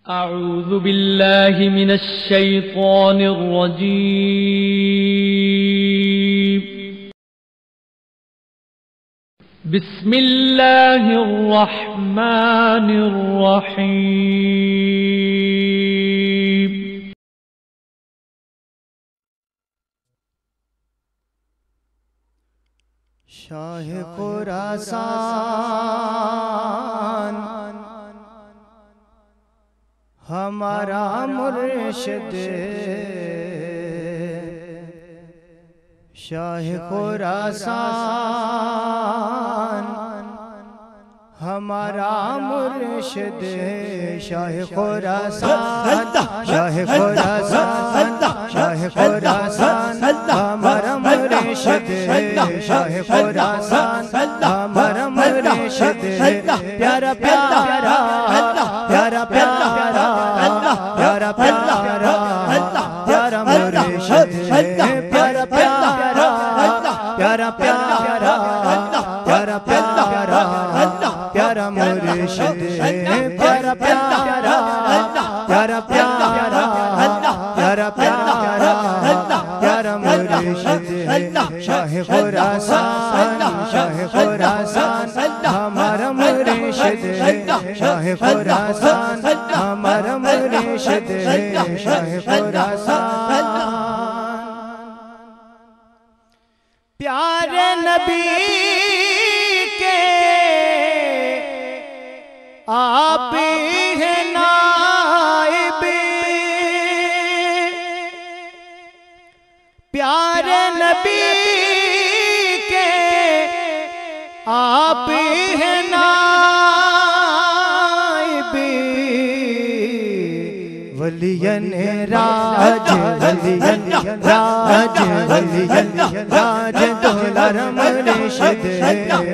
أعوذ بالله من الشيطان الرجيم. بسم الله الرحمن الرحيم. شاہ خراسان ہمارا مرشد، شاہ خراسان ہمارا مرشد، شاہ خراسان، شاہ خراسان، شاہ خراسان ہمارا مرشد، شاہ خراسان ہمارا مرشد، پیارا پیارا پیارا پیارا پیارا پیارا پیارا مرشد، پیارا پیارا پیارا پیارا پیارا پیارا پیارا مرشد، پیارا پیارا پیارا پیارا پیارا پیارا پیارا مرشد، شاہ خراسان، شاہ خراسان ہمارا مرشد، شاہ خراسان ہمارا مرشد، شاہ خراسان پیارے نبی کے آپ ہیں نائب، پیارے نبی کے آپ ہیں نائب، ولین راج، ولین راج، ولین راج دولار مرشد،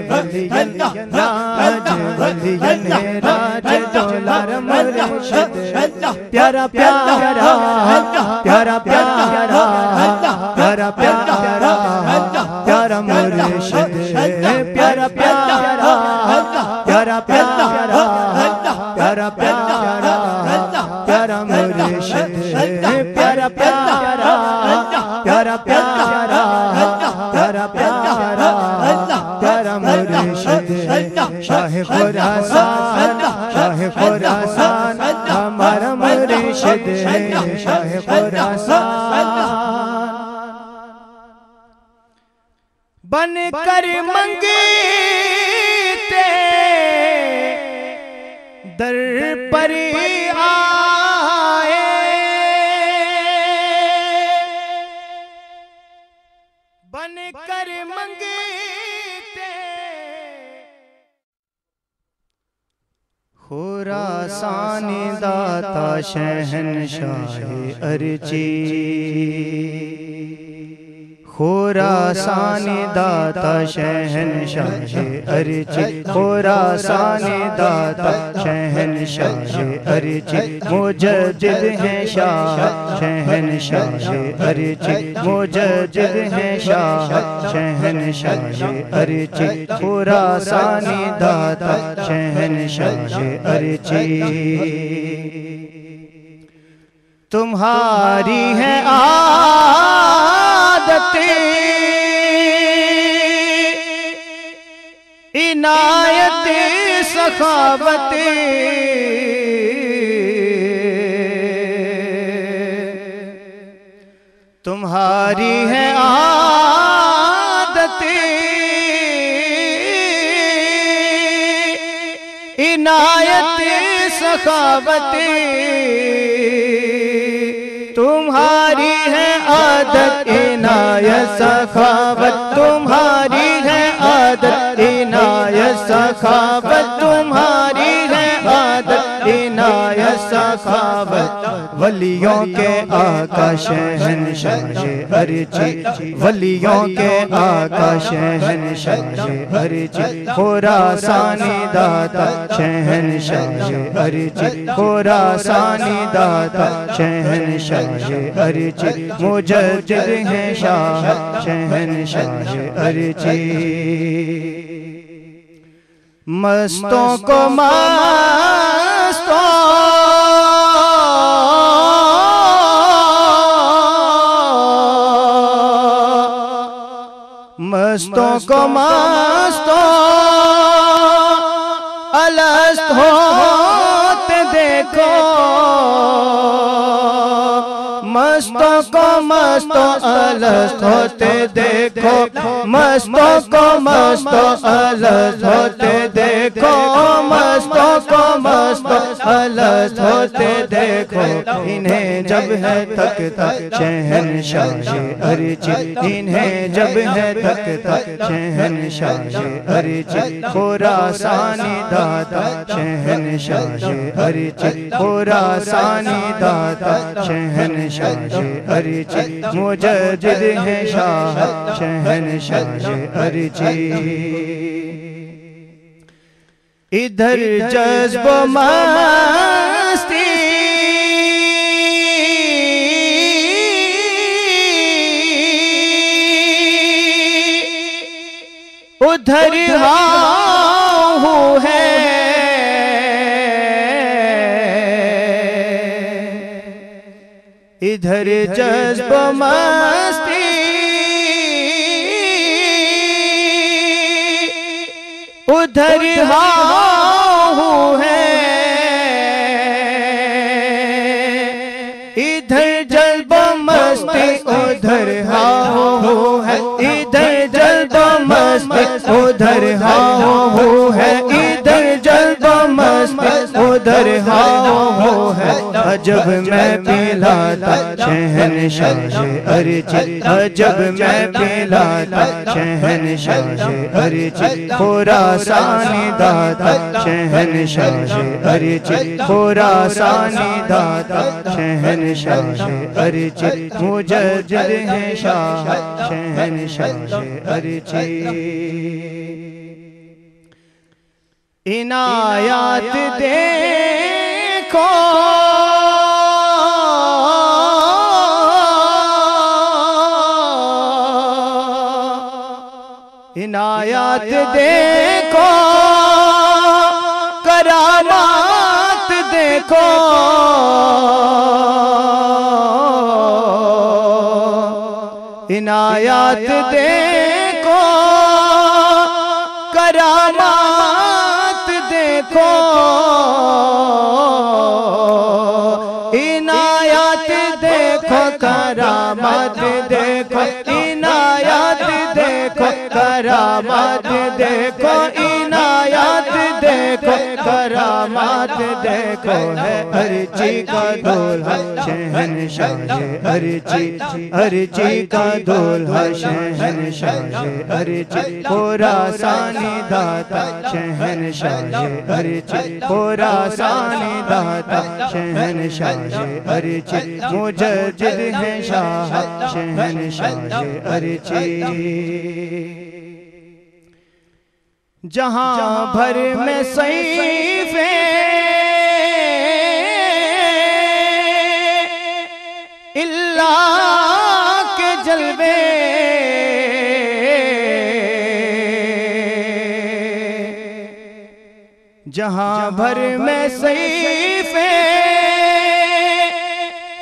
ولین راج، ولین راج دولار مرشد، پیارا پیارا پیارا پیارا پیارا پیارا پیارا مرشد، پیارا پیارا پیارا پیارا پیارا پیارا پیارا مرشد، پیارا پیارا پیارا پیارا پیارا پیارا پیارا مرشد، شاہ خراسان، شاہ خراسان ہمارا مرشد، شاہ خراسان بن کر منگتے در پر آئے، بن کر منگتے خراسان داتا شہنشاہ ارچی، خراسان داتا شہنشاہ ارچی، خراسان داتا شہنشاہ ارچی، مجدد ہیں شاہ شہنشاہ ارچی، مجدد ہیں شاہ شہنشاہ ارچی، خراسان داتا شہنشاہ ارچی، تمہاری ہے عادت عنایت سخاوت، تمہاری ہے عادت عنایت سخاوت، تمہاری ہے عادت عنایت سخاوت، تمہاری ہے عادت عنایت سخاوت، تمہاری ہے عادت عنایت سخاوت، ولیوں کے آقا شہنشاہ ارچی، ولیوں کے آقا شہنشاہ ارچی، خراسانی داتا شہنشاہ ارچی، خراسانی داتا شہنشاہ ارچی، مجدد ہیں شاہ شہنشاہ ارچی، مستوں کو مستوں مستوں کو مستوں الست ہوتے دیکھو مستوں کو مستوں الست ہوتے دیکھو مستوں کو مستوں الست ہوتے دیکھو مستوں کو مستوں الست ہوتے دیکھو انہیں جب ہے تک تک شہنشاہ ارچ انہیں جب ہے تک تک شہنشاہ ارچ خراسانی داتا شہنشاہ ارچ خراسانی داتا شہنشاہ ارچ مجدد ہے شاہ شہنشاہ ارچ ادھر جذب مستی ادھر ہاؤ ہے ادھر جذب مستی ادھر ہاؤ ہے ادھر جذب مستی ادھر ہاؤ ہے ادھر جذب مستی ادھر ہاؤ ہے ادھر جذب مستی ادھر ہاؤ ہے عجب میں پلاتا شہنشاہ ارچ عجب میں پلاتا شہنشاہ ارچ خراسانی داتا شہنشاہ ارچ خراسانی داتا شہنشاہ ارچ مجدد ہے شاہ شہنشاہ ارچ عنایات دیکھو عنایات دیکھو کرامات دیکھو عنایات دیکھو کرامات دیکھو عنایات دیکھو کرامات دیکھو عنایات دیکھو کرامات دیکھو عنایات دیکھو کرامات دیکھو ہے ارچی کا دولہا شہنشاہ ارچی ارچی کا دولہا شہنشاہ ارچی خراسانی داتا شہنشاہ ارچی خراسانی داتا شہنشاہ ارچی مجدد ہے شاہ شہنشاہ ارچی جہاں بھر میں سیفیں اللہ کے جلوے جہاں بھر میں سیفیں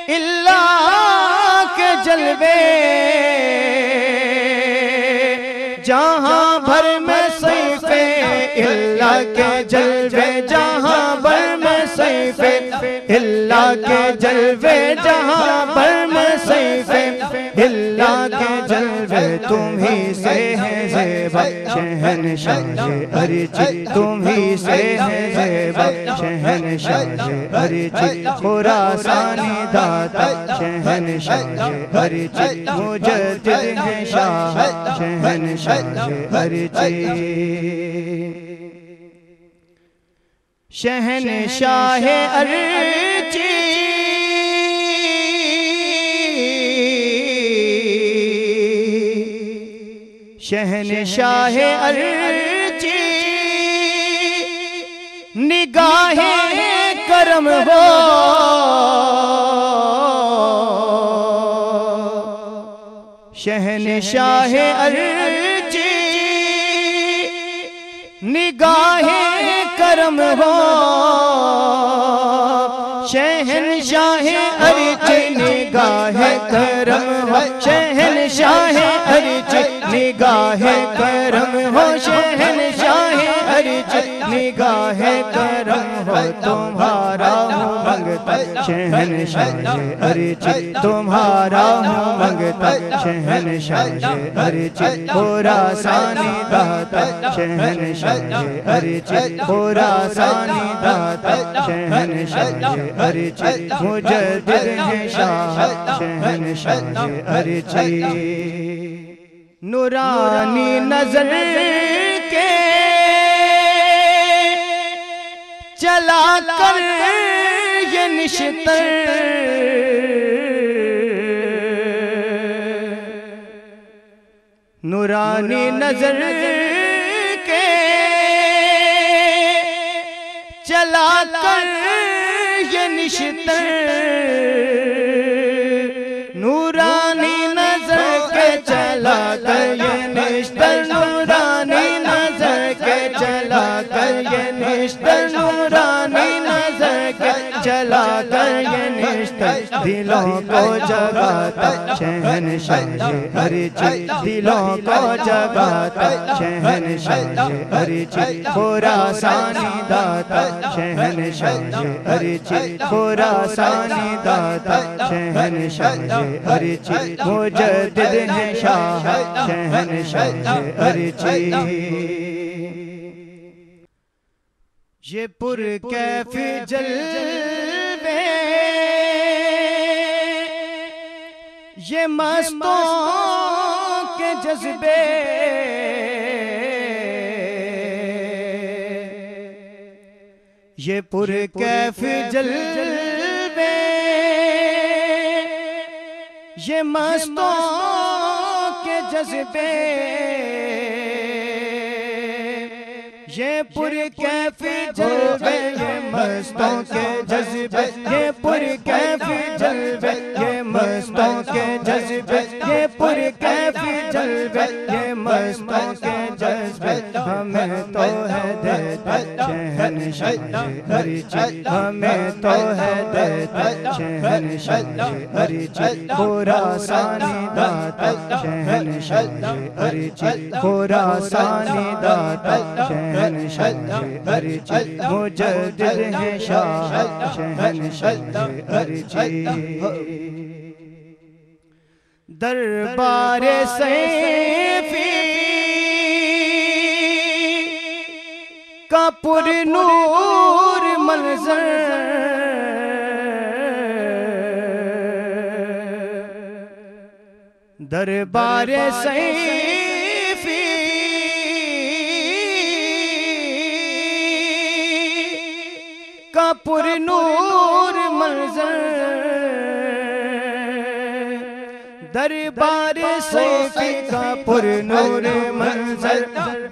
اللہ کے جلوے جہاں بھر میں اللہ کے جلوے جہاں بھر میں سیفیں اللہ کے جلوے جہاں بھر میں سیفیں اللہ کے جلوے تم ہی سے ہے زیبا شہنشاہ ارچی تم ہی سے ہے زیبا شہنشاہ ارچی خراسانی داتا شہنشاہ ارچی مجدد ہے شاہ شہنشاہ ارچی شہنشاہ ارچی شہنشاہ ارچی نگاہ کرم ہو شہنشاہ ارچی نگاہ کرم ہو شہنشاہ ارچی نگاہ کرم ہو شہنشاہ ارچی نگاہ کرم کرم ہو شہنشاہ ارج نگاہ کرم ہو تمہارا ہوں منگتا شہنشاہ ارج تمہارا ہوں منگتا شہنشاہ ارج خراسانی داتا شہنشاہ ارج خراسانی داتا شہنشاہ ارج مجدد ہے شاہ شہنشاہ ارج نورانی نظر کے چلا کر یہ نشتر نورانی نظر کے چلا کر یہ نشتر نورانی نظر کے چلا کر یہ نشتر نورانی نظر کے چلا کر یہ نشتر نورانی نظر کے چلا کر یہ نشتر دلوں کو جگاتا شہنشاہ ارج دلوں کو جگاتا شہنشاہ ارج خراسانی داتا شہنشاہ ارج خراسانی داتا شہنشاہ ارج مجدد ہے شاہ شہنشاہ ارج یہ پر کیف جلوے یہ مستوں کے جذبے یہ پر کیف جلوے یہ مستوں کے جذبے یہ پر کیف جلوے یہ مستوں کے جذبے یہ پر کیف جلوے یہ مستوں کے جذبے یہ پر کیف جلوے یہ مستوں کے جذبے ہمیں تو ہے دیتا شہنشاہ ارج ہمیں تو ہے دیتا شہنشاہ ارج خراسانی داتا شہنشاہ ارج خراسانی داتا شہنشاہ ارج مجدد ہے شاہ شہنشاہ ارج دربار سیفی کا پر نور منظر دربار سیفی کا پر نور منظر دربار سیفی کا پر نور منظر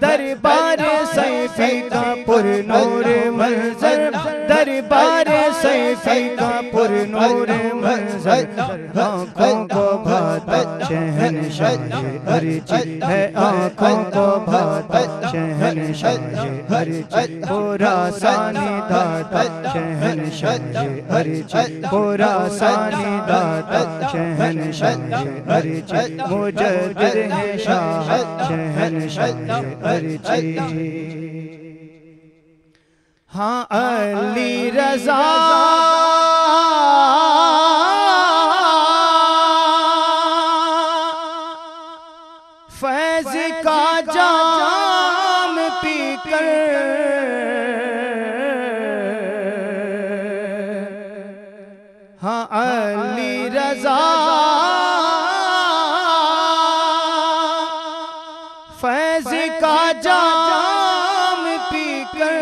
دربار سیفی کا پر نور منظر دربار سیفی کا پر نور منظر آنکھوں کو بھاتا شہنشاہ ارج ہے آنکھوں کو بھاتا شہنشاہ ارج خراسانی داتا شہنشاہ ارج خراسانی داتا شہنشاہ ارج مجدد ہے شاہ شہنشاہ ارج ہاں علی رضا فیض کا جام پی کر ہاں علی رضا فیض کا جام پی کر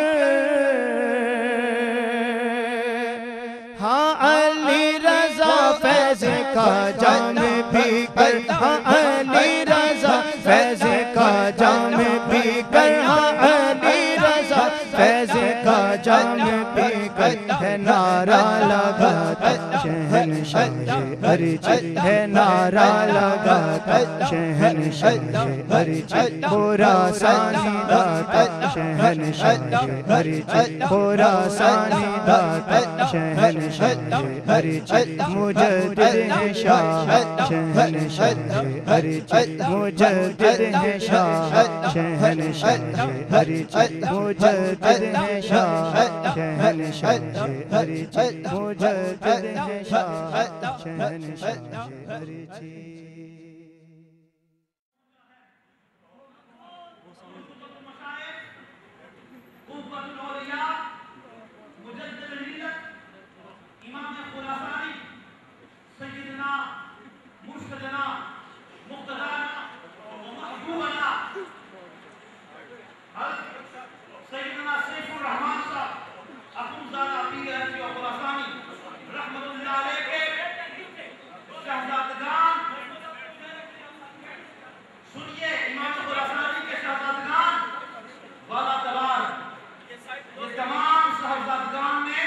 ہاں علی رضا فیض کا جام پی کر ہاں علی رضا فیض کا جام پی کر ہاں علی رضا فیض کا جام پی کر ہے نعرہ لگاتا شہنشاہ شہنشاہ ارج ہے نعرہ لگاتا شہنشاہ ارج خراسانی داتا شہنشاہ ارج خراسانی داتا شہنشاہ ارج مجدد ہے شاہ شہنشاہ ارج مجدد ہے شاہ شہنشاہ ارج مجدد ہے شاہ شہنشاہ ارج مجدد ہے شاہ شہنشاہ ارج امام خراسانی سیدنا مرشدنا مقتدانا ومحبوبنا سیدنا سیف الرحمن صاحب اخوندزادہ پیر حنفی و خراسانی رحمت اللہ علیہ کے شہزادگان سنیے امام خراسانی کے شہزادگان والا تبار یہ تمام صاحبزادگان نے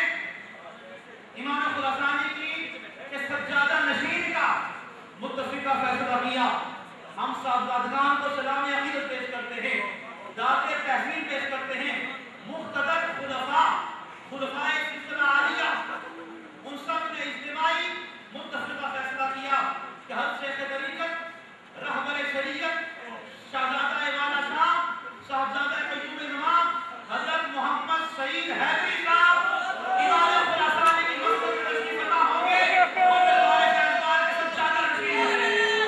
امام خراسانی کی سجادہ نشین کا متفقہ فیصلہ کیا ہم صاحبزادگان کو سلام عقیدت پیش کرتے ہیں دعوت تحسین پیش کرتے ہیں مقتدر خلفاء سلسلہ عالیہ ان سب نے اجتماعی متفقہ فیصلہ کیا کہ ہر شیخ طریقت رہبر شریعت شہزادہ والا شاہ صاحبزادہ قیوم امام حضرت محمد سعید حیدری صاحب امام خراسانی کی مسجد میں تشریف فرما ہوں گے اور دربار شہنشاہ کے سجادہ نشین ہیں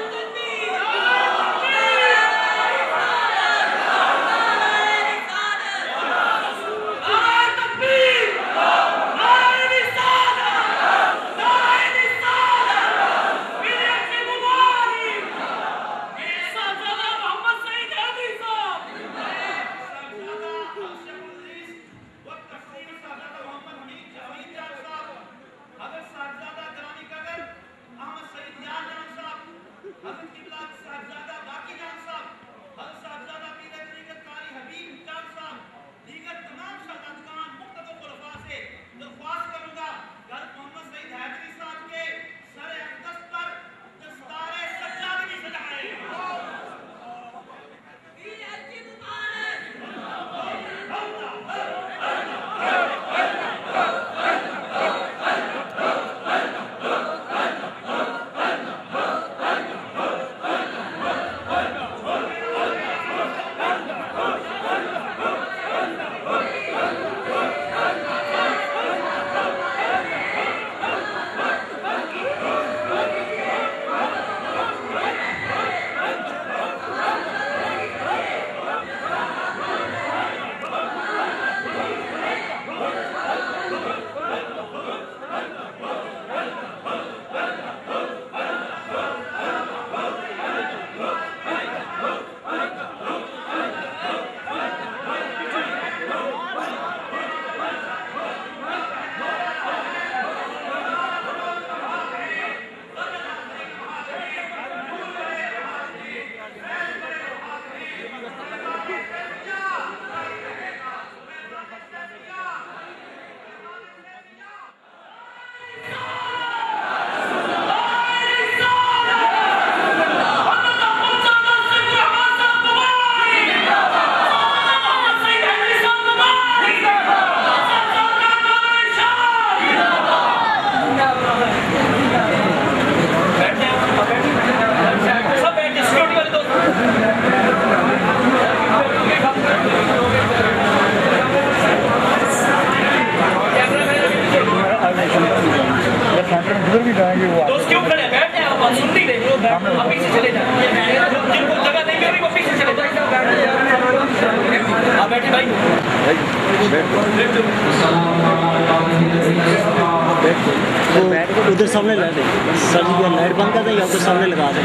ادھر سامنے لگا دیں سر جی لائٹ بند کر دیں یا ادھر سامنے لگا دیں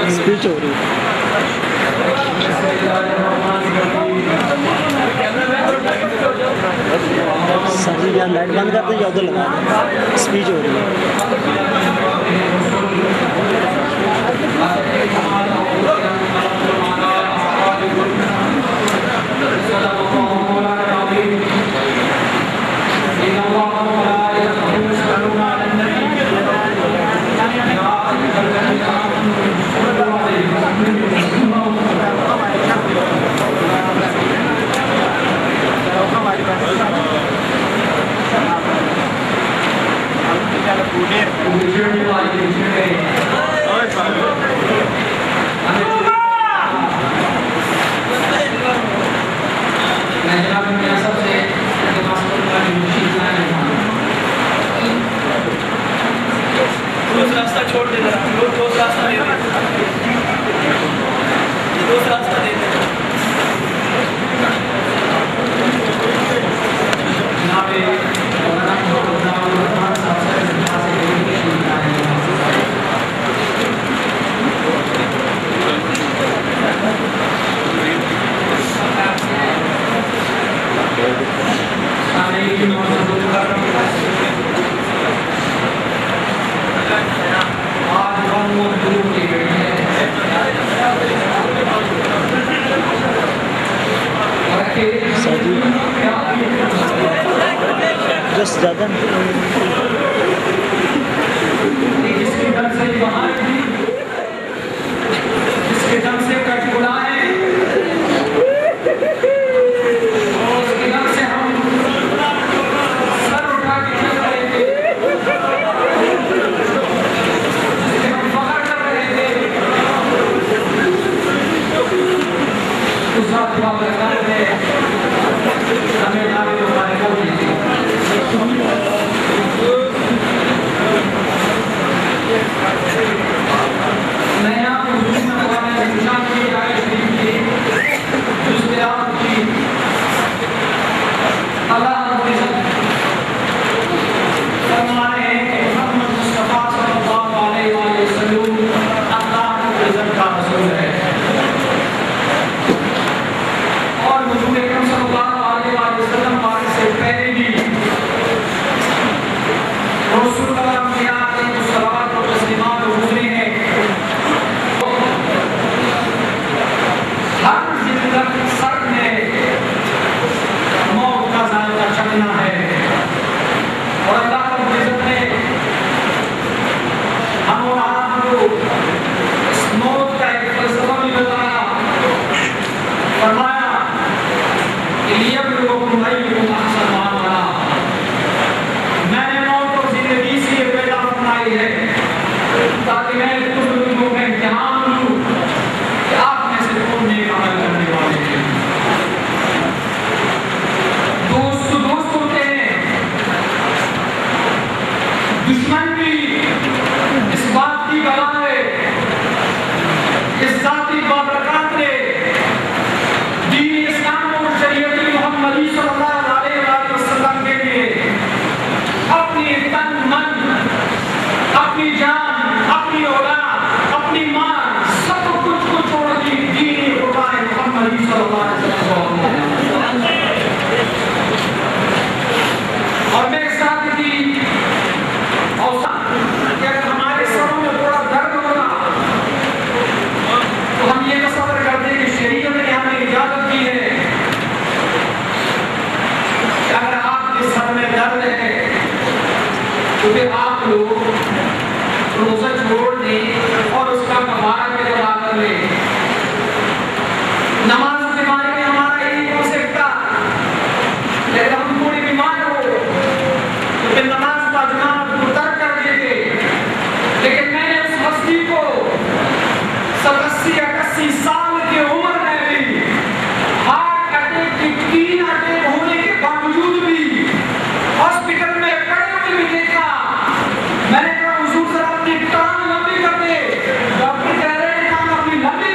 اسپیچ ہو رہی سر جی لائٹ بند کر دیں یا ادھر لگا دیں اسپیچ ہو رہی ہے راستہ چھوڑ دے دوسرا راستہ دے دوسرا راستہ دے جس زیادہ جس کے دم سے باہر تھی جس کے دم سے کٹ گڑا ہے اور اس کے دم سے ہم سر اٹھا کے چل رہے تھے جس کے ہم فخر کر رہے تھے اس رات باب رکھا ہے ہمیں ناوے ہمارے کو دیتے میں آپ کو حضور میں قرآن نشان کی آیت شریف کی جس کے آپ کی اللہ رب العزت فرما رہے ہیں کہ محمد مصطفیٰ صلی اللہ علیہ وآلہ وسلم اللہ رب العزت کا رسول ہے اور حضور اکرم صلی اللہ علیہ وآلہ وسلم بارے سے پہلے بھی رسول اللہ کی آتے صلوات و تسلیمات گزرے ہیں ہر زندگی سر میں موت کا ذائقہ چکھنا ہے اور اللہ رب العزت نے ہم اور آپ کو اس موت کا ایک فلسفہ بھی بتایا فرمایا کہ لیبلوکم ایکم احسن عملا میں نے موت اور زندگی سے یہ پیدا فرمائی ہے تاکہ میں تم لوگوں کا امتحان لوں کہ آپ میں سے کون نیک عمل کرنے والے ہیں دوست ہوتے ہیں دشمن بھی اس بات کی گواہ ہے اس ذاتی بابرکات نے دین اسلام اور شریعت محمدی صلی اللہ علیہ وآلہ وسلم کے لیے اپنی تن من اپنی جان اپنی اولاد اپنی مال سب کچھ کو چھوڑ دی دین قرآن محمدی صلی اللہ علیہ وسلم اور میرے ساتھ تھی کہ اگر ہمارے سروں میں تھوڑا درد ہوگا تو ہم یہ تصور کرتے ہیں کہ شریعت نے ہمیں اجازت دی ہے کہ اگر آپ کے سر میں درد ہے تو پھر آپ لوگ روزہ چھوڑ دیں اور اس کا کفارہ کے ادا کر لیں نماز کے بارے میں ہمارا یہی ہو سکتا کہ اگر ہم تھوڑی بیمار ہو تو پھر نماز کا جناب کو ترک کر دیتے لیکن میں نے اس ہستی کو 80 سال کی عمر میں بھی ہارٹ اٹیک کی 3 اٹیک ہونے کے باوجود بھی ہاسپٹل میں کھڑے ہوئے بھی دیکھا میں نے کہا حضور ذرا اپنی ٹانگ لمبی کر دے ڈاکٹر کہہ رہے ہیں ٹانگ اپنی لمبی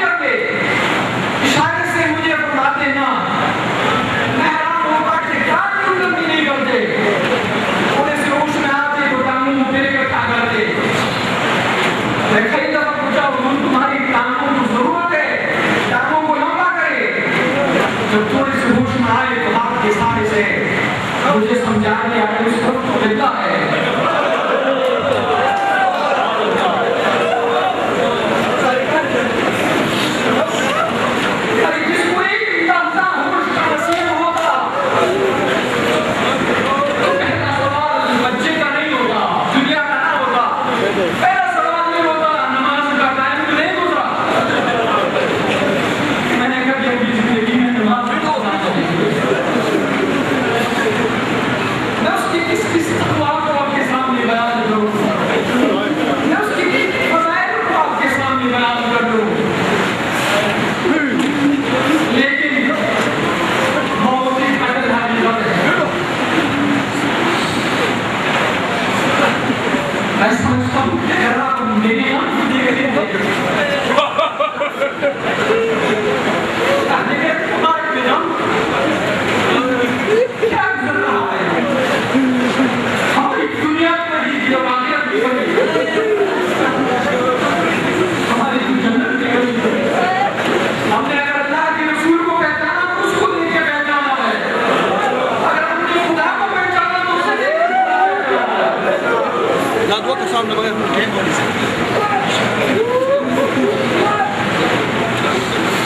میں سمجھتا ہوں کہ اگر آپ میری آنکھ دیکھ رہے ہیں کیا گزر رہا ہے ہماری دنیا پر ہی جو واقعات بھی بنی ہماری جنت کی بنی ہم نے اگر اللہ کے رسول کو پہچانا تو اس کو دیکھ کے پہچانا ہے اگر ہم نے خدا کو پہچانا تو اسے دیکھ کے پہچانا ہے دادوں کے سامنے بغیر ٹھیک ہونے سے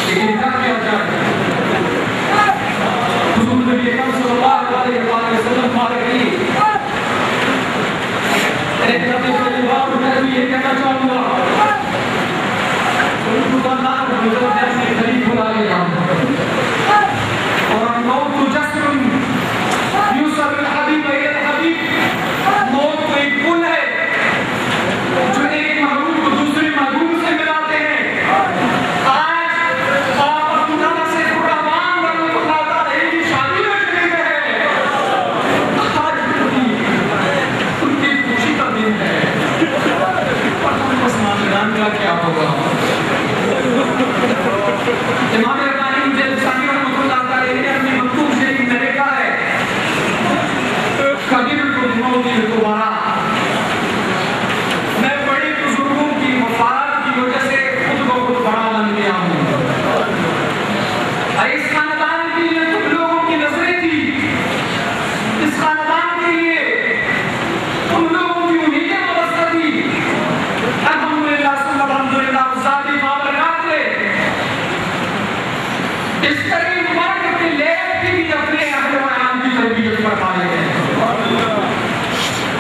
لیکن کیا کیا جائے حضور نبی اکرم صلی اللہ علیہ وسلم ہمارے لیے ایک نبی صلی اللہ علیہ وسلم یہ کہنا چاہوں گا ان کو بندار حضرت نے اپنے قریب بلا لیا اور الموت جسر یوسف الحبیب اے الحبیب موت کو ایک پل ہے جو ایک محبوب کو دوسرے محبوب سے ملاتے ہیں آج آپ اپنا سے قربان بننے کو لاتا رہے کی شادی میں شریک ہے آج ان کی خوشی کا دن ہے پر ہم بس ماندان کا کیا ہوگا امام ربانی مجھے ثانی رحمۃ اللہ تعالی نے اپنے مکتوب شریف میں لکھا ہے کبیر کو موت دوبارہ میں بڑے بزرگوں کی وفات کی وجہ سے خود کو خود بڑا بن گیا ہوں اس خاندان کے لیے تم لوگوں کی نظریں تھی اس خاندان کے لیے تم لوگوں کی امیدیں وابستہ تھی الحمدللہ ثم الحمدللہ ذاتی بابرکات نے اس قریب مبارک کے لیب کی بھی اپنے اہل و عیال کی تربیت فرمائے ہیں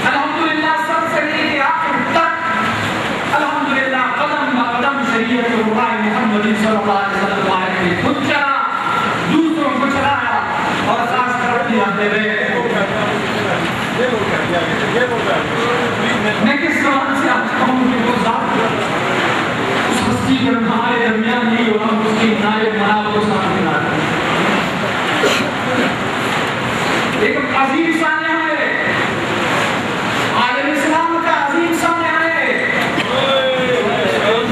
الحمدللہ سب سے لے کے آخر تک الحمدللہ قدم با قدم شریعت رائے محمد صلی اللہ علیہ وسلم آئے تھے خود چلا دوسروں کو چلایا اور خاص ترقی آتے ہوئے میں کس زبان سے آج کہوں کہ وہ ذات اس ہستی پر ہمارے درمیان نہیں اور ہم اس کی نائب مناب کو سامنے آتے ہیں ایک عظیم سانحہ ہے عالم اسلام کا عظیم سانحہ ہے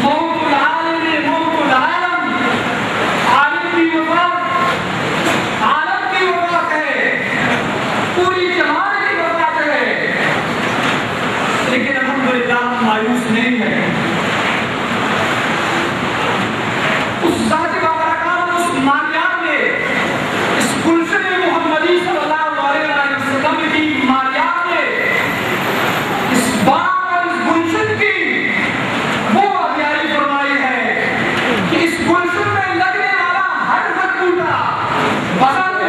موت العالم موت العالم عالم کی وفات عالم کی وفات ہے پوری جماعت کی وفات ہے لیکن الحمدللہ مایوس نہیں ہے اس ذات بابرکات اس مالیات نے اس گلشن محمدی صلی اللہ علیہ وسلم کی مالیات نے اس باغ اور اس گلشن کی وہ احیائی فرمائی ہے کہ اس گلشن میں لگنے والا ہر ٹوٹا بغل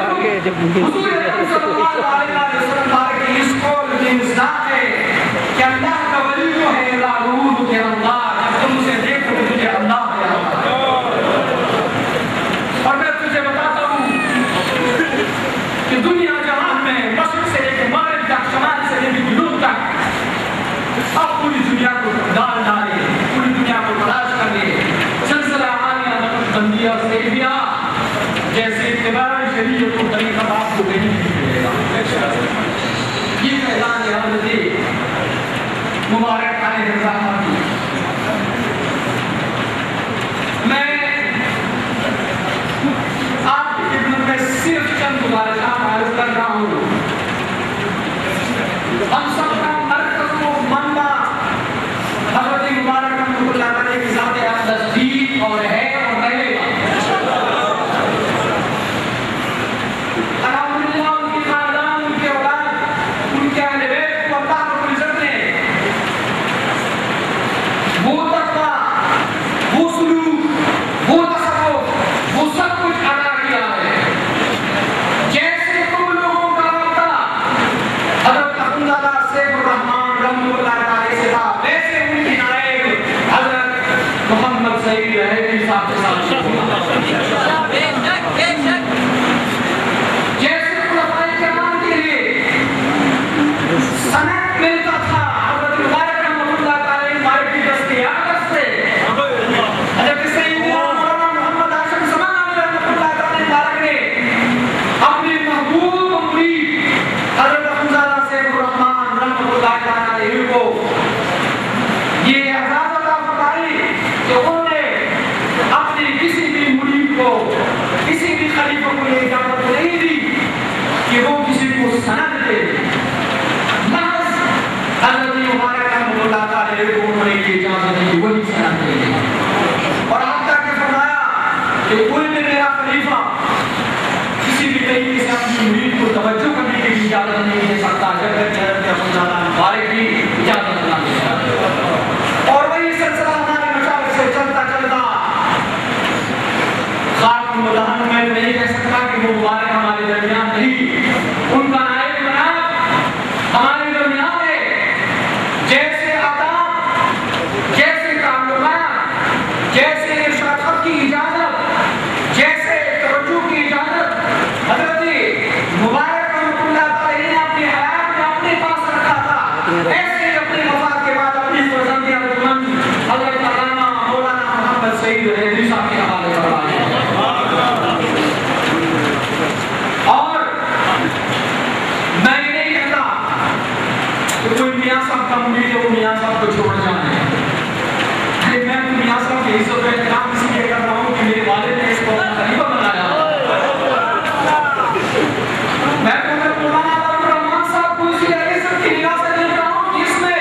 حضور اکرم صلی اللہ علیہ وسلم کی اس قول کی مصداق ہے کہ اللہ کا ولی جو ہے لاغور کے اللہ تم اسے دیکھو تو تجھے اللہ یاد آتا ہے اور میں تجھے بتاتا ہوں کہ دنیا جہان میں مشرق سے لے کے مغرب تک شمال سے لے کے جنوب تک اب پوری دنیا کو ڈال ڈالے پوری دنیا کو تلاش کر لے سلسلہ عالیہ نقش بندیہ سیبیہ جیسے اتباع شریعت و طریقہ آپ کو نہیں ملے گا یہ اعلان حضرت مبارک علیہ الرحمہ کی میں آپ کی خدمت میں صرف چند گزارشات عرض کر رہا ہوں ہم سب کا مرکز و منبع حضرت مبارک رحمۃ اللہ علیہ کی ذات اقدس تھی اور ہے اور رہے گا الحمدللہ ان کی خاندان ان کے اولاد ان کے اہل بیت کو اللہ رب العزت نے وہ تقویٰ وہ سلوک وہ تصوف وہ سب کچھ عطا کیا ہے جیسے تم لوگوں کا رابطہ حضرت اخنداللہ سیف الرحمن رحمۃ اللہ تعالی سے تھا ویسے ان کی نائب حضرت محمد سعید رحیمی صاحب کے ساتھ جیسے خلفائے کرام کے لیے سند ملتا تھا حضرت مبارک رحمۃ اللہ تعالی مبارک کی دستیابت سے حضرت سیدنا مولانا محمد ہاشم زمانہ رحمۃ اللہ تعالی مبارک نے اپنے محبوب و مرید حضرت حنظلہ سیف الرحمن رحمۃ اللہ تعالی کو حضرت مبارک رحمۃ اللہ تعالی کو انہوں نے یہ اجازت دی وہی سلام دے اور آپ تک کے فرمایا کہ کوئی بھی میرا خلیفہ کسی بھی طریقے سے اپنی مرید کو توجہ کرنے کی اجازت نہیں دے سکتا جب تک کہ حضرت ابو زرع مبارک کی اجازت نہ دے. اور وہی سلسلہ ہمارے مشاور سے چلتا چلتا خاتم الانبیاء میں نہیں کہہ سکتا کہ وہ مبارک ہمارے درمیان نہیں, ان کا نائب مناب ہمارے درمیان ہے. جیسے آداب, جیسے تعلقات, جیسے ارشاد حق کی اجازت, جیسے توجہ کی اجازت حضرت مبارک رحمۃ اللہ تعالی نے اپنی حیات میں اپنے پاس رکھا تھا, ایسے اپنے وفات کے بعد اپنی فرزند ارجمند حضرت علامہ مولانا محمد سعید حیدری صاحب کے حوالے فرمائے. اور میں یہ نہیں کہتا کہ کوئی میاں صاحب کا مرید ہے وہ میاں صاحب کو چھوڑ جانے. میں میاں صاحب کی عزت و احترام اس لیے کر رہا ہوں کہ میرے والد نے اس کو اپنا خلیفہ بنایا. میں مولانا عبدالرحمان صاحب کو اس لیے عزت کی نگاہ سے دیکھ رہا ہوں کہ اس میں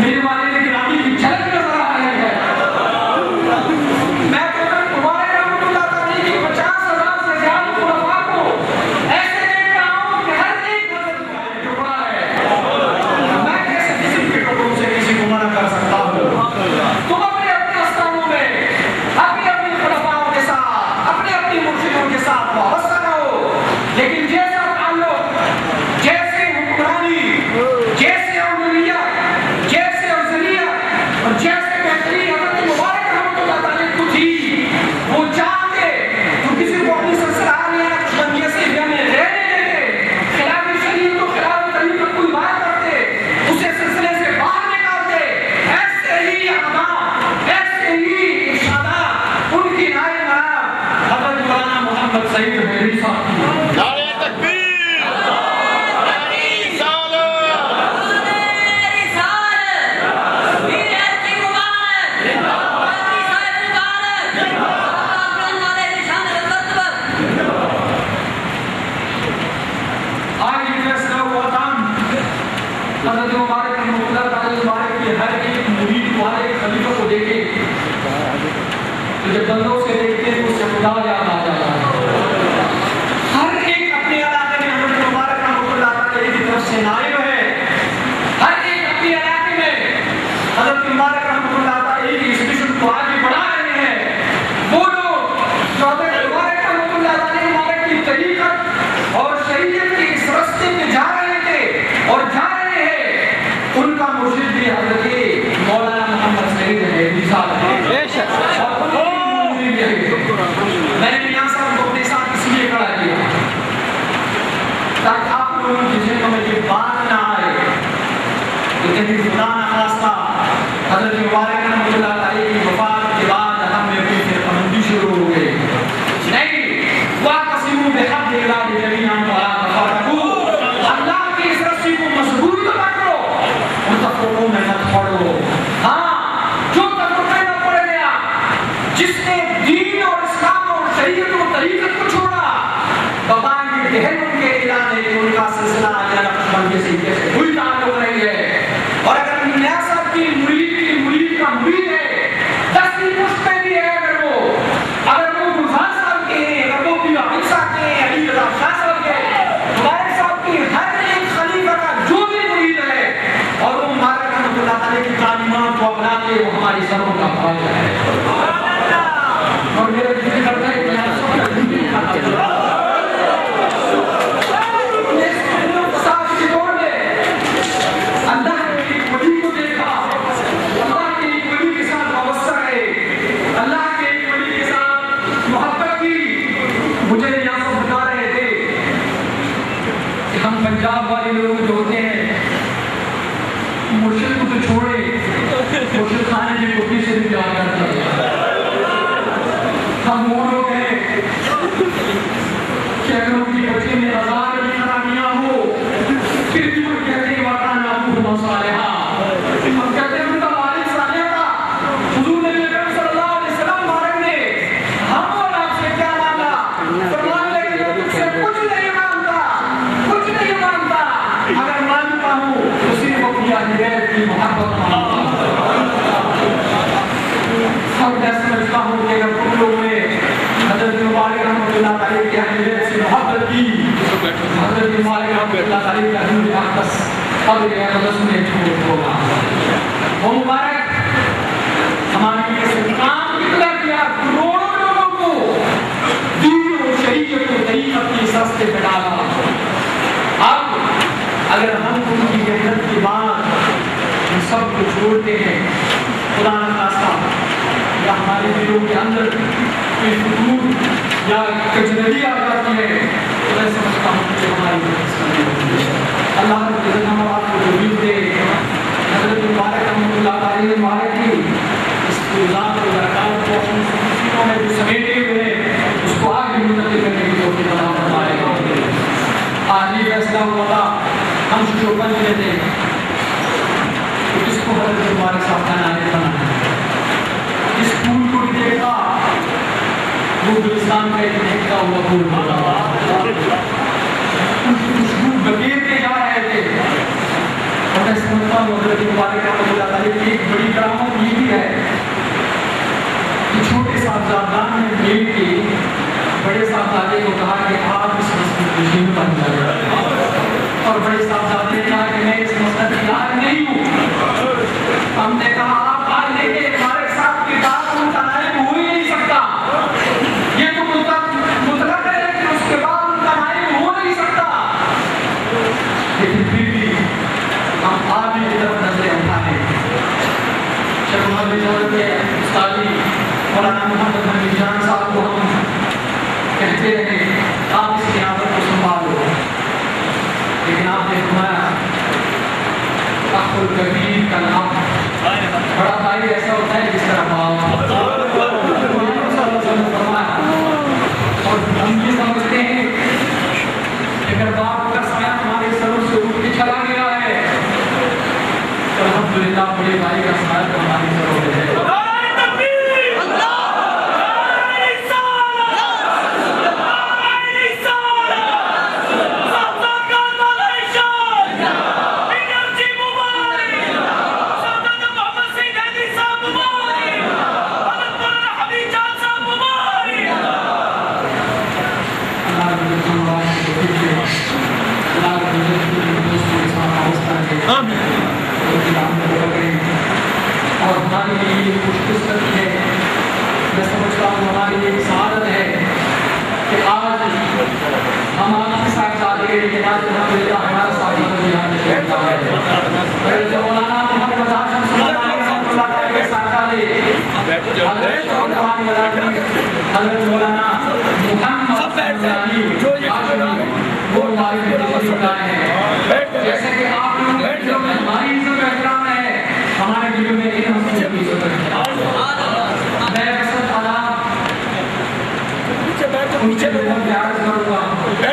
میرے والد گرامی کی جھلک نظر آ رہی ہے. میں مبارک رحمۃ اللہ تعالی کی 50,000 سے زیادہ خلفاء کو ایسے دیکھ رہا ہوں کہ ہر ایک ٹکڑا ہے. میں کیسے کسی کے ٹکڑوں سے کسی کو منع کر سکتا ہوں؟ تم اپنے اپنے استانوں میں اپنی اپنی خلفاؤں کے ساتھ اپنے اپنی مرشدوں کے ساتھ وابستہ رہو, لیکن جیسا تعلق, جیسے حکمرانی, جیسے اولویت, جیسے افضلیت اور جیسے بہتری حضرت مبارک رحمۃ اللہ تعالی کو تھی, وہ چاہتے تو کسی کو اپنی سسرال یا نقشبندیہ سے میں رہنے دیتے, خلاف شریعت و خلاف طریقت کوئی بات کرتے, اسے سلسلے سے باہر نکالتے. ایسے ہی احکام, ایسے ہی ارشادات ان کی نائب مناب حضرت مولانا محمد سعید حیدری صاحب کی. حضرت مبارک رحمۃ اللہ تعالی مبارک کی ہر ایک مرید والے خلیفہ کو دیکھے تو جب بندوں سے دیکھتے ہیں تو اس سے خدا یاد آ جاتا ہے. ہر ایک اپنے علاقے میں حضرت مبارک رحمۃ اللہ تعالی کی طرف سے نائب ہے. ہر ایک اپنے علاقے میں حضرت مبارک رحمۃ اللہ تعالی کی اس مشن کو آگے بڑھا رہے ہیں. وہ لوگ جو حضرت مبارک رحمۃ اللہ تعالی مبارک کی طریقت اور شریعت کے اس راستے پہ جا رہے تھے اور جا رہے ہیں, ان کا مرشد بھی حضرت مولانا محمد سعید حیدری صاحب ہے. میں نے میاں صاحب کو اپنے ساتھ اس لیے کھڑا کیا تاکہ آپ لوگوں کی ذہنوں میں یہ بات نہ آئے کہ کہیں خدا نہ خواستہ حضرت مبارک رحمۃ اللہ تعالی کی وفات کے بعد ہم میں کوئی فرقمندی شروع ہو گئی. نہیں, واعتصموا بحبل اللہ جميعا ولا تفرقوا, اللہ کی اس رسی کو مضبوط پکڑو, متفرقوں میں مت پڑو. ہاں, جو تفرقے میں پڑ گیا, جس نے دین اور اسلام اور شریعت و طریقت کو چھوڑا, بتائیں گے کہ ان کے اعلان ہے کہ ان کا سلسلہ آیا نقشبندی سے کیسے کوئی تعلق نہیں ہے. اور اگر میاں صاحب کی مرید کا مرید ہے, 10 پشت میں بھی ہے, اگر وہ گلزار صاحب کے ہیں, اگر وہ پیر عبید صاحب کے ہیں, علی رضا شاہ صاحب کے ہیں, مبارک صاحب کی ہر ایک خلیفہ کا جو بھی مرید ہے اور وہ مبارک رحمۃ اللہ تعالی کی تعلیمات کو اپنا کے وہ ہماری سروں کا فائدہ ہے. اور میرا ذکر کرتا ہے کہ اللہ کے ایک ولی کو دیکھا, اللہ کے ایک ولی کے ساتھ وابستہ رہے, اللہ کے ایک ولی کے ساتھ محبت کی. مجھے یہاں سے بتا رہے تھے کہ ہم پنجاب والے لوگ جو ہوتے ہیں مرشد کو تو چھوڑے, مرشد خانے کی کپی سے بھی پیار کرتے ہیں. ہم وہ لوگ ہیں کہ اگر ان کی بچے میں ہزار بھی خرابیاں ہو پھر بھی وہ کہتے ہیں وطن ابو صالحہ. ہم کہتے ہیں ان کا والد صالح تھا. حضور نبی اکرم صلی اللہ علیہ وسلم مبارک نے ہم اور آپ سے کیا مانگا, فرمانے لگے میں تجھ سے کچھ نہیں مانگتا, کچھ نہیں مانگتا, اگر مانگتا ہوں تو صرف اپنی کی محبت ہم میں سمجھتا ہوں کہ اگر تم لوگوں نے حضرت مبارک رحمۃ اللہ علیہ کے اہل بیت سے محبت کی حضرت مبارک رحمۃ اللہ علیہ کا روح اقدس قبر اقدس میں جھوٹ ہوگا وہ مبارک ہمارے لیے سے کام کتنا کیا کروڑوں لوگوں کو دین و شریعت و طریقت کی سستے پہ ڈالا اب اگر ہم ان کی محنت کے بعد ہم سب کو چھوڑتے ہیں خدا نخواستہ یا ہمارے دلوں کے اندر کوئی فتور یا کجنبی آ جاتی ہے تو میں سمجھتا ہوں کہ ہماری اللہ رب العزت ہم آپ کو توفیق دے حضرت مبارک رحمۃ اللہ علیہ مبارک کی اس ذات و برکات کو اپنی سینوں میں جو سمیٹے ہوئے اس کو آگے منتقل کرنے کی توفیق عطا فرمائے آج یہ فیصلہ ہوا تھا ہم شوقن میں تھے کہ اس کو حضرت مبارک صاحب کا نائب بنانا اس پھول کو بھی دیکھا وہ گلستان کا ایک دیکھتا ہوا پھول بنا خوشبو بکیرتے جا رہے تھے اور میں سمجھتا ہوں حضرت مبارک رحمۃ اللہ علیہ کی ایک بڑی کرامت یہ بھی ہے کہ چھوٹے صاحبزادان نے مل کے بڑے صاحبزادے کو کہا کہ آپ اس مسجد کی شیر بن جائے اور بڑے صاحبزادے نے کہا کہ میں اس مسجد کی آج نہیں ہوں ہم نے کہا آپ آج لے کے مبارک صاحب کی بات ان کا نائب ہو ہی نہیں سکتا یہ تو مطلق ہے کہ اس کے بعد ان کا نائب ہو نہیں سکتا لیکن پھر بھی ہم آپ ہی کی طرف نظریں اٹھائیں شیخ محمد بن کے استادی مولانا محمد حمید جان صاحب کو ہم کہتے رہے آپ اس کی عادت کو سنبھالو لیکن آپ نے فرمایا اخ الکبیر کا نام بڑا بھائی ایسا ہوتا ہے جس طرح باپ فرمایا اور ہم یہ سمجھتے ہیں کہ اگر باپ کا سایہ ہمارے سروں سے اٹھ کے چلا گیا ہے تو الحمدللہ بڑے بھائی کا سایہ تو ہماری سروں پہ ہے اور ہمارے لیے یہ خوش قسمتی ہے میں سمجھتا ہوں ہماری یہ سعادت ہے کہ آج ہم آپ کے ساتھ ساتھ گئے لیکن آج الحمدللہ ہمارا ساتھی کو یہاں نشیدہ ہے مولانا محمد ہاشم صلی اللہ علیہ وسلم حضرت مولانا محمد ہاشمی وہ ہماری تشریف لائے ہیں جیسے کہ آپ لوگوں کے دلوں میں ہماری عزت و احترام ہے ہمارے دلوں میں ان ہم کی عزت و احترام میں بسط اللہ ان کے لوگوں کے عرض کروں گا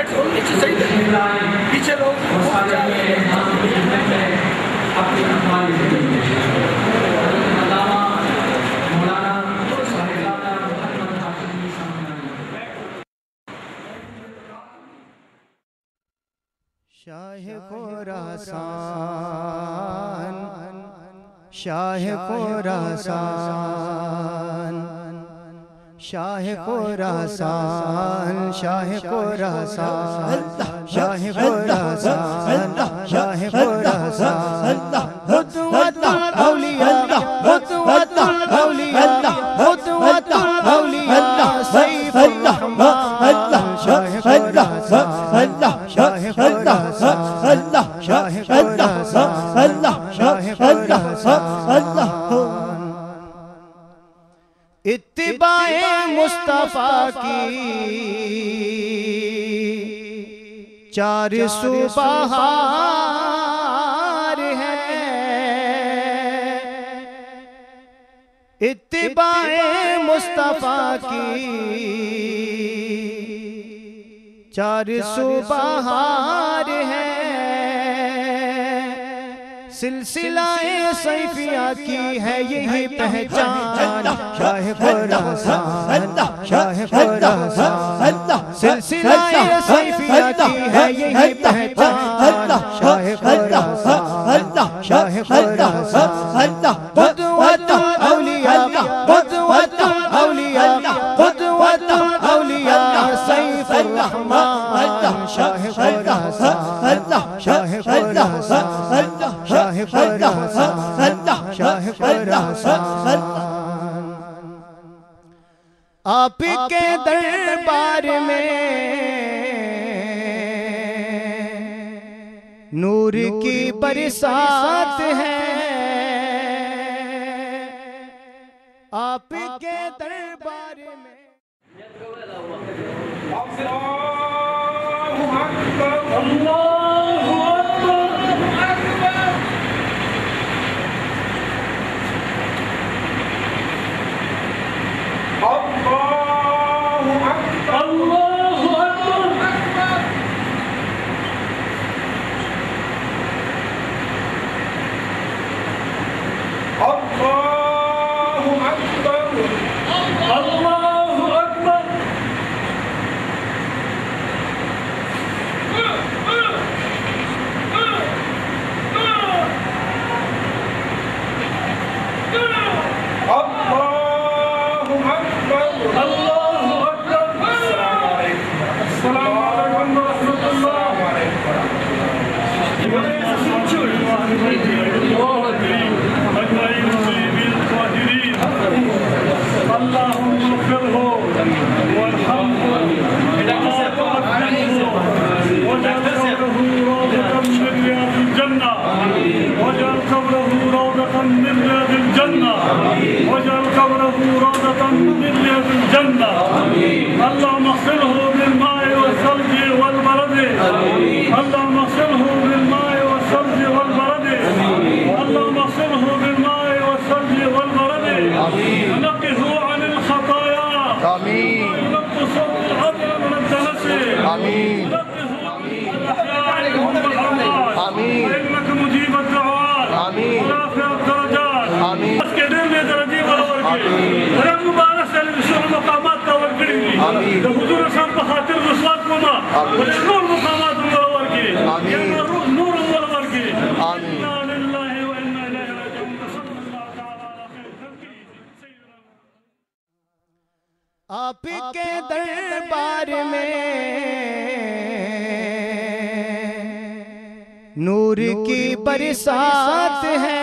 تشریف لائیں پیچھے لوگ اور سارے اپنے احسان کی خدمت میں اپنی ہماری زندگی حضرت علامہ مولانا صاحبزادہ محمد ہاشمی سامنے شاہ خراسان شاہ خراسان شاہ خراسان شاہ خراسان شاہ خراسان شاہ خراسان قدوۃ الاولیاء قدوۃ الاولیاء قدوۃ الاولیاء سیف الرحمن شاہ خراسان شاہ خراسان شاہ خراسان شاہ خراسان اتباع مصطفیٰ کی چار سو بہار ہے اتباع مصطفیٰ کی چار سو بہار ہے سلسلہ سیفیہ کی ہے یہی پہچان شاہ خراسان شاہ خراسان سلسلہ سیفیہ کی ہے یہی پہچان شاہ خراسان شاہ خراسان اللہ قدوۃ الاولیاء قدوۃ الاولیاء قدوۃ الاولیاء سیف الرحمن شاہ خراسان اللہ شاہ خراسان اللہ شاہ خراسان اللہ شاہ خراسان آپ کے دربار میں نور کی برسات ہے آپ کے دربار میں اللهم اغسله بالماء والثلج والبرد اللهم اغسله بالماء والثلج والبرد اللهم اغسله بالماء والثلج والبرد ونقه عن الخطايا ونقه صوت العدل من الدنس ونقه الاحياء منهم الاموات فانك مجيب الدعوات ورافع الدرجات اسكدر لي درجي ورورك رب مبارك سلم مقامات آمین حضور صاحب بخاطر رسوات مما نور مقامات مورور کی نور مورور کی آمین للہ و انا الیہ راجعون صلی اللہ تعالی علیہ وسلم آپ کے دربار میں نور کی برسات ہے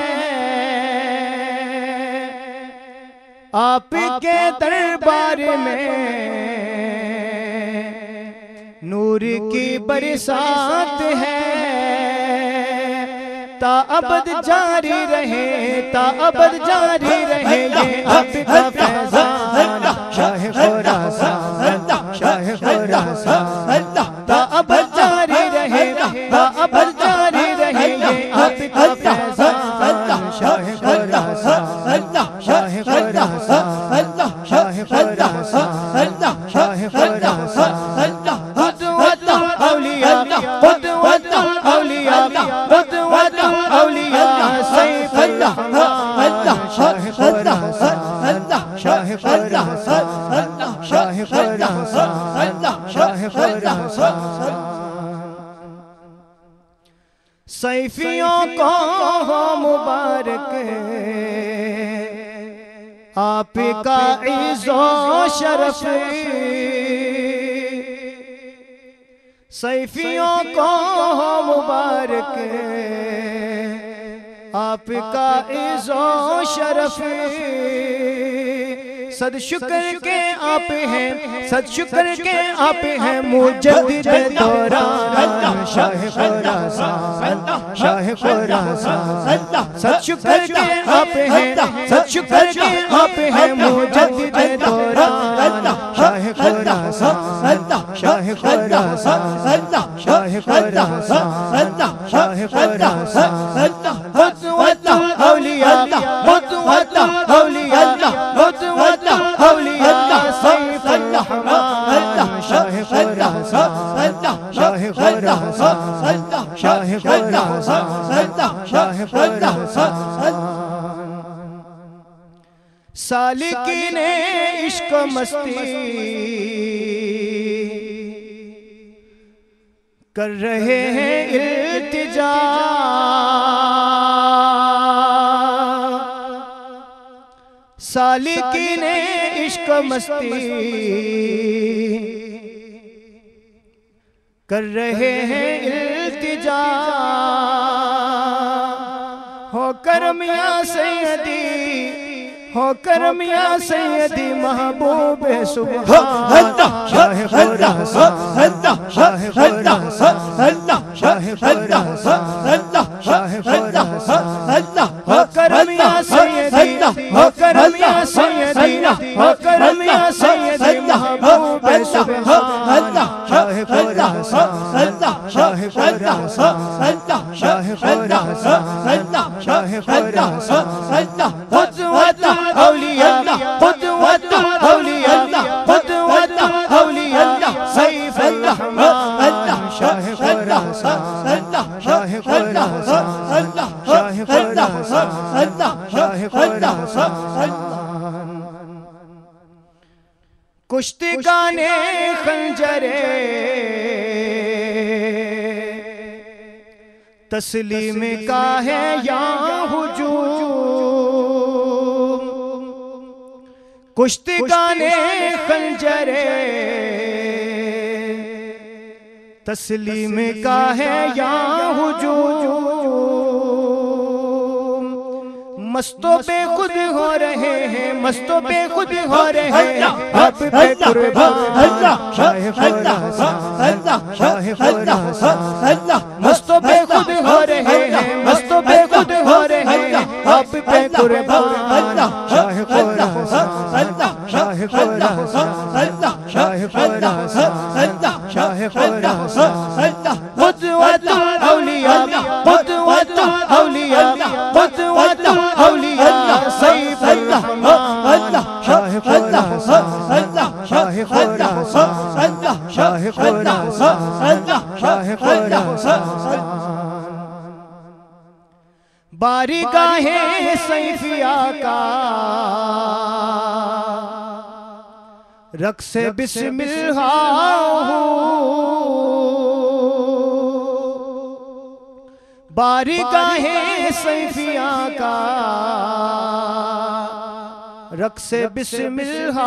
آپ کے دربار میں نور کی برسات ہے تا ابد جاری رہے تا ابد جاری رہے یہ آپ کا فیضان شاہ خراسان شاہ خراسان تا ابد جاری رہے تا ابد جاری رہے یہ آپ کا فیضان شاہ خراسان شاہ خراسان شاہ خراسان شاہ خراسان قدوۃ الاولیاء قدوۃ الاولیاء قدوۃ الاولیاء سیف الرحمن شاہ خراسان شاہ خراسان شاہ خراسان شاہ خراسان سیفیوں کو مبارک آپ کا عز و شرف سیفیوں کو مبارک آپ کا عز و شرف صد شکر کے آپ ہیں صد شکر کے آپ ہیں مجدد دوران شاہ خراسان شاہ خراسان صد شکر کے آپ ہیں صد شکر کے آپ ہیں مجدد دوران شاہ خراسان شاہ خراسان شاہ خراسان شاہ خراسان قدوۃ الاولیاء قدوۃ الاولیاء قدوۃ الاولیاء سیف الرحمن شاہ خراسان شاہ خراسان شاہ خراسان شاہ خراسان سالکین عشق مستی کر رہے ہیں التجا سالکین عشق مستی کر رہے ہیں التجا ہو کر میاں سیدی ہو کر میاں سیدی محبوب سبحان شاہ خراسان شاہ خراسان شاہ خراسان شاہ خراسان ہو کر میاں سیدی ہو کر میاں سیدی ہو کر میاں سیدی محبوب سبحان شاہ خراسان شاہ خراسان شاہ خراسان شاہ خراسان قدوۃ اولیاء قدوۃ اولیاء قدوۃ اولیاء سیف الرحمن شاہ خراسان شاہ خراسان شاہ خراسان شاہ خراسان کشتگان خنجر تسلیم کا ہے یا ہجوم کشتگان خنجر تسلیم کا ہے یا ہجوم مستوں پہ خود ہو رہے ہیں مستوں پہ خود ہو رہے ہیں اب پہ قربان شاہ خراسان شاہ خراسان مستوں پہ خود ہو رہے ہیں مستوں پہ خود ہو رہے ہیں اب پہ قربان شاہ خراسان شاہ خراسان شاہ خراسان شاہ خراسان قدوۃ اولیاء قدوۃ اولیاء قدوۃ اولیاء سیف الرحمن شاہ خراسان شاہ خراسان شاہ خراسان شاہ خراسان بارگاہ سیفیہ کا رقص بسم اللہ بارگاہ سیفیہ کا رقص بسم اللہ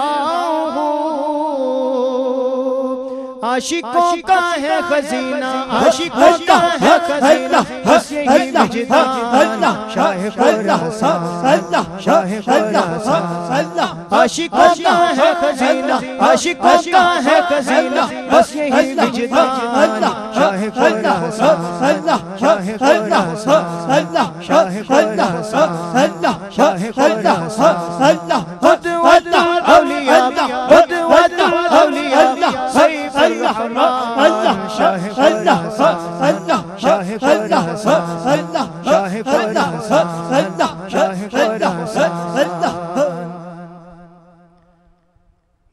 عاشقوں کا ہے خزینہ عاشقوں کا ہے خزینہ بس یہی وجدان شاہ خراسان شاہ خراسان عاشقوں کا ہے خزینہ عاشقوں کا ہے خزینہ بس یہی وجدان شاہ خراسان شاہ خراسان شاہ خراسان شاہ خراسان قدوۃ اولیاء قدوۃ اولیاء سیف الرحمن شاہ خراسان شاہ خراسان شاہ خراسان شاہ خراسان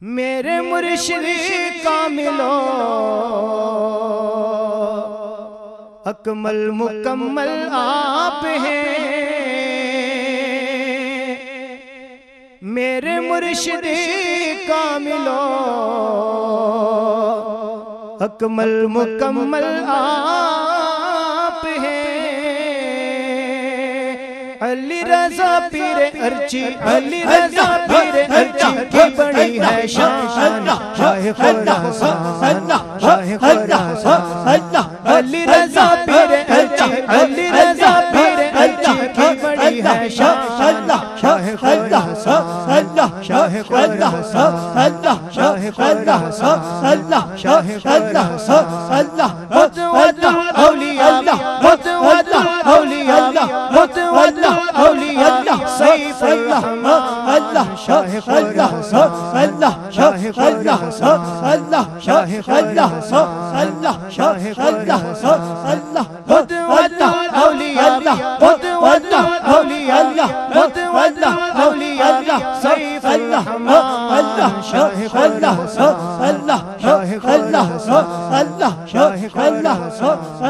میرے مرشد کاملو اکمل مکمل آپ ہیں میرے مرشد کاملو اکمل مکمل آپ ہیں علی رضا پیر ارچی علی رضا پیر ارچی کی بڑی ہے شان شاہ خراسان شاہ خراسان علی رضا پیر ارچی علی رضا پیر ارچی کی بڑی ہے شان شاہ خراسان شاہ خراسان شاہ خراسان شاہ خراسان قدوۃ اولیاء قدوۃ اولیاء قدوۃ اولیاء سیف الرحمن شاہ خراسان شاہ خراسان شاہ خراسان شاہ خراسان قدوۃ اولیاء قدوۃ اولیاء قدوۃ اولیاء سیف الرحمن شاہ خراسان شاہ خراسان شاہ خراسان